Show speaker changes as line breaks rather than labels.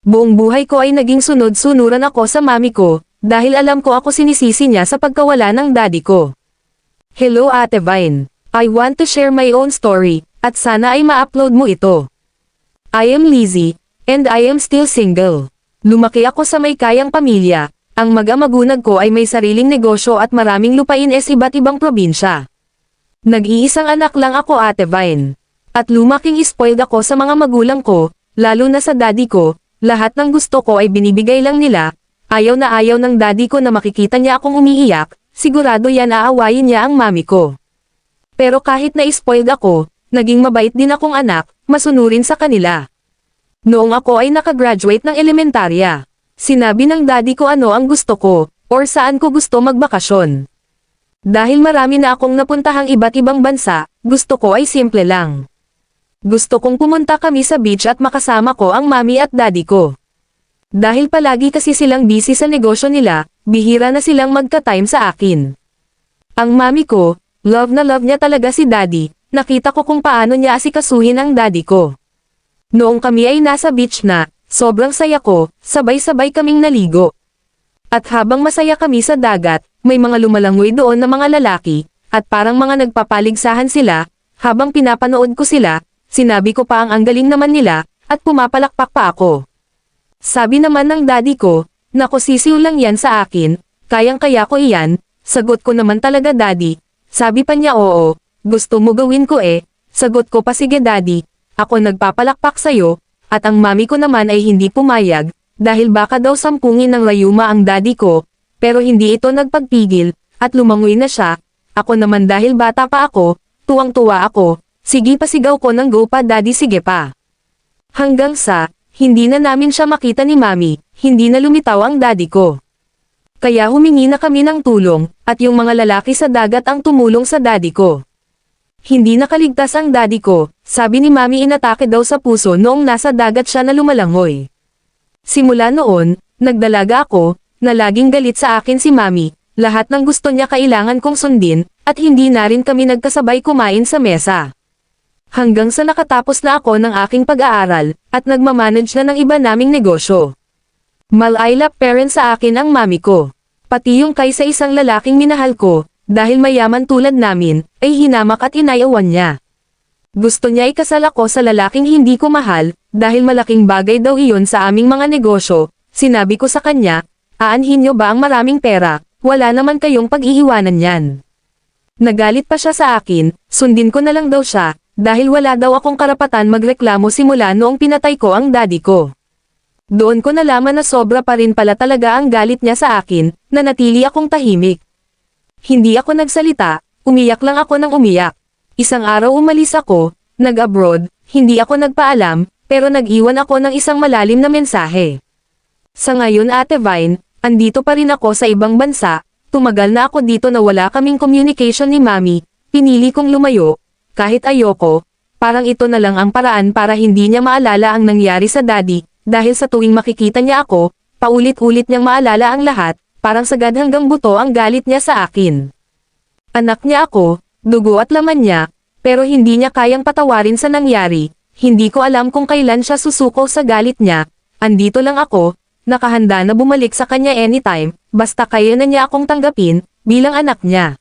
Buong buhay ko ay naging sunod-sunuran ako sa mami ko, dahil alam ko ako sinisisi niya sa pagkawala ng daddy ko. Hello Ate Vine. I want to share my own story, at sana ay ma-upload mo ito. I am Lizzie, and I am still single. Lumaki ako sa may kayang pamilya. Ang mag-amagunag ko ay may sariling negosyo at maraming lupain iba't ibang probinsya. Nag-iisang anak lang ako Ate Vine. At lumaking spoiled ako sa mga magulang ko, lalo na sa daddy ko. Lahat ng gusto ko ay binibigay lang nila. Ayaw na ayaw ng daddy ko na makikita niya akong umiiyak, sigurado yan aawayin niya ang mami ko. Pero kahit na-spoiled ako, naging mabait din akong anak, masunurin sa kanila. Noong ako ay nakagraduate ng elementarya, sinabi ng daddy ko ano ang gusto ko, or saan ko gusto magbakasyon. Dahil marami na akong napuntahang iba't ibang bansa, gusto ko ay simple lang. Gusto kong pumunta kami sa beach at makasama ko ang mami at daddy ko. Dahil palagi kasi silang busy sa negosyo nila, bihira na silang magka-time sa akin. Ang mami ko, love na love niya talaga si daddy, nakita ko kung paano niya asikasuhin ang daddy ko. Noong kami ay nasa beach na, sobrang saya ko, sabay-sabay kaming naligo. At habang masaya kami sa dagat, may mga lumalangoy doon na mga lalaki, at parang mga nagpapaligsahan sila, habang pinapanood ko sila, sinabi ko pa ang galing naman nila, at pumapalakpak pa ako. Sabi naman ng daddy ko, nako sisiw lang yan sa akin, kayang-kaya ko iyan, sagot ko naman talaga daddy. Sabi pa niya oo, gusto mo gawin ko sagot ko pa sige daddy, ako nagpapalakpak sa'yo, at ang mami ko naman ay hindi pumayag, dahil baka daw sampungin ng layuma ang daddy ko, pero hindi ito nagpagpigil, at lumangoy na siya, ako naman dahil bata pa ako, tuwang-tuwa ako. Sige pasigaw ko ng go pa daddy sige pa. Hanggang sa, hindi na namin siya makita ni mami, hindi na lumitaw ang daddy ko. Kaya humingi na kami ng tulong, at yung mga lalaki sa dagat ang tumulong sa daddy ko. Hindi nakaligtas ang daddy ko, sabi ni mami inatake daw sa puso noong nasa dagat siya na lumalangoy. Simula noon, nagdalaga ako, na laging galit sa akin si mami, lahat ng gusto niya kailangan kong sundin, at hindi na rin kami nagkasabay kumain sa mesa. Hanggang sa nakatapos na ako ng aking pag-aaral, at nagmamanage na ng iba naming negosyo. Malaylap parent sa akin ang mami ko. Pati yung kay sa isang lalaking minahal ko, dahil mayaman tulad namin, ay hinamak at inayawan niya. Gusto niya ikasal ako sa lalaking hindi ko mahal, dahil malaking bagay daw iyon sa aming mga negosyo. Sinabi ko sa kanya, aanhin niyo ba ang maraming pera, wala naman kayong pag-iiwanan yan. Nagalit pa siya sa akin, sundin ko na lang daw siya, dahil wala daw akong karapatan magreklamo simula noong pinatay ko ang daddy ko. Doon ko nalaman na sobra pa rin pala talaga ang galit niya sa akin, na natili akong tahimik. Hindi ako nagsalita, umiyak lang ako ng umiyak. Isang araw umalis ako, nag-abroad, hindi ako nagpaalam, pero nag-iwan ako ng isang malalim na mensahe. Sa ngayon Ate Vine, andito pa rin ako sa ibang bansa, tumagal na ako dito na wala kaming communication ni mami, pinili kong lumayo. Kahit ayoko, parang ito na lang ang paraan para hindi niya maalala ang nangyari sa daddy, dahil sa tuwing makikita niya ako, paulit-ulit niyang maalala ang lahat, parang sagad hanggang buto ang galit niya sa akin. Anak niya ako, dugo at laman niya, pero hindi niya kayang patawarin sa nangyari, hindi ko alam kung kailan siya susuko sa galit niya, andito lang ako, nakahanda na bumalik sa kanya anytime, basta kaya na niya akong tanggapin, bilang anak niya.